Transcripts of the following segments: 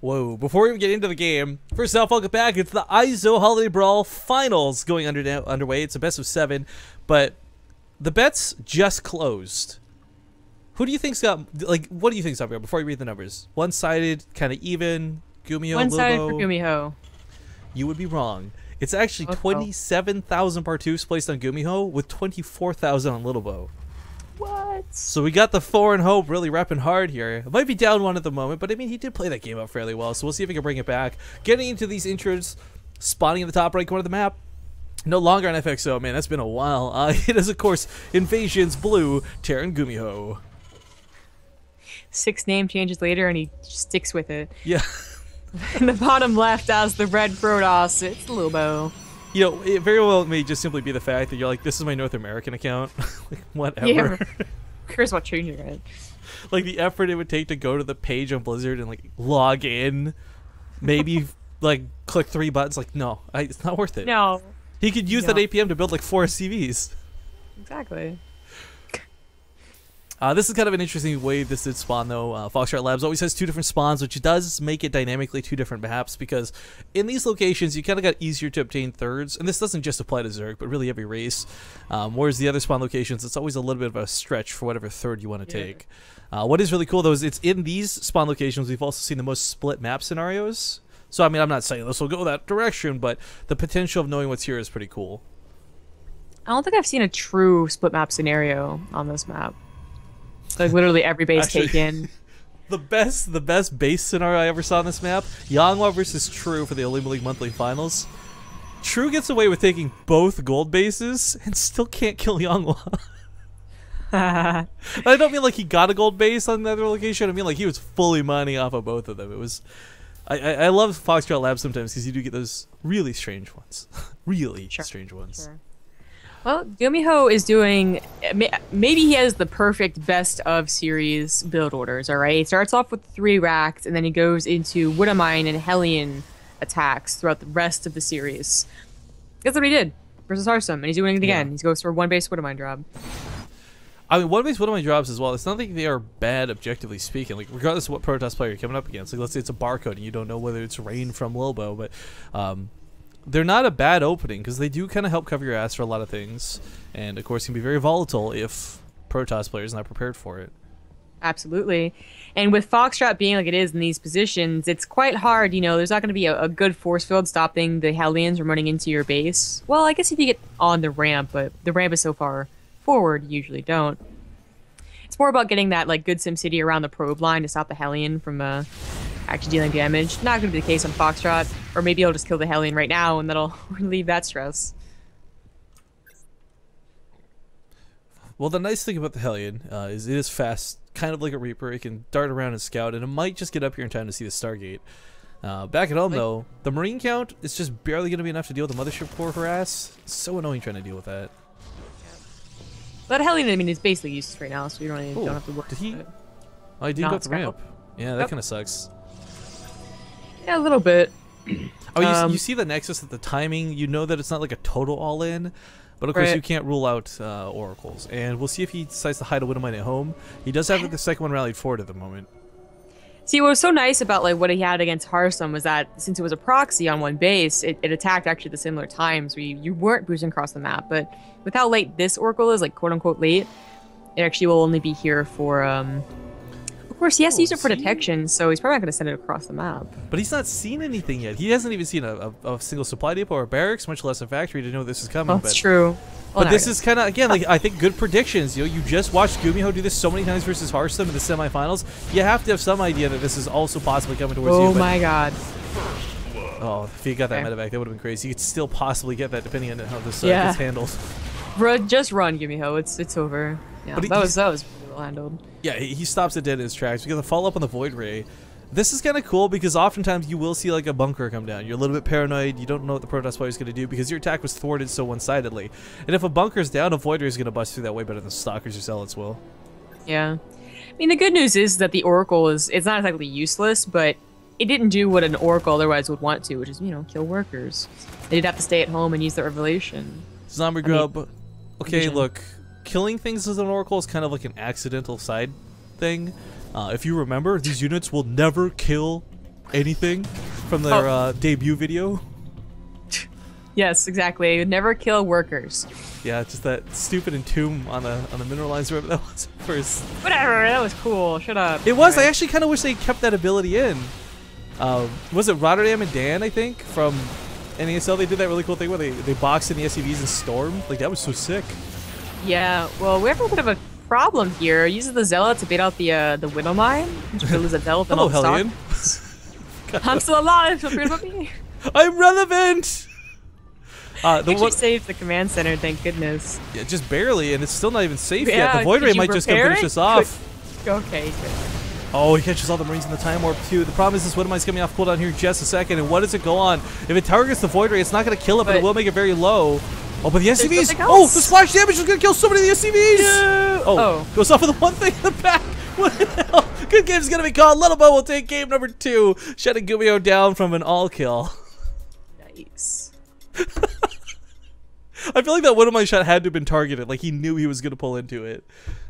Whoa, before we even get into the game, first off, welcome back. It's the EIZO Holiday Brawl Finals going underway. It's a best of 7, but the bets just closed. Who do you think's got, like, what do you think's up here before you read the numbers? One-sided, kind of even, Gumiho, One-sided Lilbow? for Gumiho. You would be wrong. It's actually 27,000 Partoofs placed on Gumiho with 24,000 on Lilbow. What? So we got the Foreign Hope really repping hard here. It might be down 1 at the moment, but I mean, he did play that game up fairly well, so we'll see if we can bring it back. Getting into these intros, spawning in the top right corner of the map. No longer on FXO, man, that's been a while. It is, of course, Invasion's Blue, Terran Gumiho. 6 name changes later, and he sticks with it. Yeah. In the bottom left, as the red Protoss, it's Lilbow. You know, it very well may just simply be the fact that you're like, this is my North American account. Like, whatever. Yeah, here's what changing it. Like, the effort it would take to go to the page on Blizzard and, like, log in. Maybe, like, click 3 buttons. Like, no, it's not worth it. No. He could use that APM to build, like, 4 CVs. Exactly. This is kind of an interesting way this did spawn, though. Foxtrot Labs always has 2 different spawns, which does make it dynamically 2 different maps, because in these locations, you kind of got easier to obtain thirds, and this doesn't just apply to Zerg, but really every race. Whereas the other spawn locations, it's always a little bit of a stretch for whatever third you want to take. What is really cool, though, is it's in these spawn locations, we've also seen the most split map scenarios. So, I mean, I'm not saying this will go that direction, but the potential of knowing what's here is pretty cool. I don't think I've seen a true split map scenario on this map. Like, literally every base taken. The best base scenario I ever saw on this map, Yanghwa versus True for the Olympic League Monthly Finals. True gets away with taking both gold bases and still can't kill Yanghwa. I don't mean like he got a gold base on the other location. I mean like he was fully mining off of both of them. It was, I love Foxtrot Labs sometimes because you do get those really strange ones. Really strange ones. Sure. Well, Gumiho is doing, maybe he has the perfect best of series build orders, alright? He starts off with 3 racks, and then he goes into Widowmine and Hellion attacks throughout the rest of the series. That's what he did versus Hearthstone, and he's doing it again. He goes for 1 base Widowmine job. I mean, 1 base Widowmine jobs as well, it's not like they are bad objectively speaking. Like, regardless of what Protoss player you're coming up against. Like, let's say it's a barcode and you don't know whether it's rain from Lilbow, but they're not a bad opening because they do kind of help cover your ass for a lot of things, and of course can be very volatile if Protoss players not prepared for it. Absolutely. And with Foxtrot being like it is in these positions, it's quite hard, you know, there's not going to be a good force field stopping the Hellions from running into your base. Well, I guess if you get on the ramp, but the ramp is so far forward, you usually don't. It's more about getting that like good SimCity around the probe line to stop the Hellion from actually dealing damage. Not going to be the case on Foxtrot, or maybe I'll just kill the Hellion right now and that'll relieve that stress. Well, the nice thing about the Hellion is it is fast, kind of like a Reaper. It can dart around and scout, and it might just get up here in time to see the Stargate. Back at home, though, the Marine count is just barely going to be enough to deal with the Mothership Core harass. It's so annoying trying to deal with that. But Hellion, I mean, is basically useless right now, so you don't have to worry Did he? about it. Oh, he did go up the ramp. Yeah, that kind of sucks. Yeah, a little bit. Oh, you see the Nexus at the timing. You know that it's not like a total all-in, but of course you can't rule out Oracles. And we'll see if he decides to hide a Widowmine at home. He does have the second one rallied forward at the moment. See, what was so nice about like what he had against Hearthstone was that since it was a proxy on 1 base, it attacked actually the similar times where you weren't boosting across the map. But with how late this Oracle is, like quote-unquote late, it actually will only be here for of course, he has to use it for detection, so he's probably not going to send it across the map. But he's not seen anything yet. He hasn't even seen a single supply depot or a barracks, much less a factory to know this is coming. Oh, that's true. But this is kind of, again, like I think good predictions. You know, you just watched Gumiho do this so many times versus Hearthstone in the semifinals. You have to have some idea that this is also possibly coming towards you. Oh my god. Oh, if he got that medevac, that would have been crazy. You could still possibly get that depending on how this gets handled. Just run, Gumiho. It's over. Yeah, but that was pretty well handled. Yeah, he stops it dead in his tracks because the follow up on the Void Ray. This is kind of cool because oftentimes you will see like a bunker come down. You're a little bit paranoid. You don't know what the Protoss player is going to do because your attack was thwarted so one-sidedly. And if a bunker's down, a Void Ray is going to bust through that way better than Stalkers or Zealots will. Yeah. I mean, the good news is that the Oracle it's not exactly useless, but it didn't do what an Oracle otherwise would want to, which is, you know, kill workers. They did have to stay at home and use their Revelation. Zombie Grub. Okay, look. Killing things as an Oracle is kind of like an accidental side thing. If you remember, these units will never kill anything from their debut video. Yes, exactly. Never kill workers. Yeah, just that stupid entomb on the mineralized river that was first. Whatever, that was cool. Shut up. It was. Right. I actually kind of wish they kept that ability in. Was it Rotterdam and Dan, I think, from NASL? They did that really cool thing where they boxed in the SCVs and stormed. Like, that was so sick. Yeah, well, we have a bit of a problem here. Uses the Zealot to bait out the Widow Mine. Just lose a Zealot and Hello, all the Hellion. stock. I'm still alive. Feel free to put me. I'm relevant! Actually saved the command center, thank goodness. Yeah, just barely, and it's still not even safe Yeah, yet. The Void could Ray you might just come repair finish it? us off. Okay, good. Oh, he catches all the Marines in the Time Warp too. The problem is this Widow Mine's coming off cooldown here in just a second, and what does it go on? If it targets the Void Ray, it's not going to kill it, but it will make it very low. Oh, but the SCVs! Oh, the splash damage is going to kill so many of the SCVs! No. Oh, goes off with the one thing in the back. What the hell? Good game's going to be called. Lilbow will take game number 2, shutting Gumiho down from an all kill. Nice. I feel like that one of my shot had to have been targeted. Like, he knew he was going to pull into it.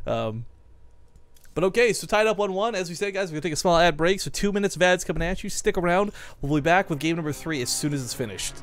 But okay, so tied up 1-1. As we said, guys, we're going to take a small ad break. So 2 minutes of ads coming at you. Stick around. We'll be back with game number 3 as soon as it's finished.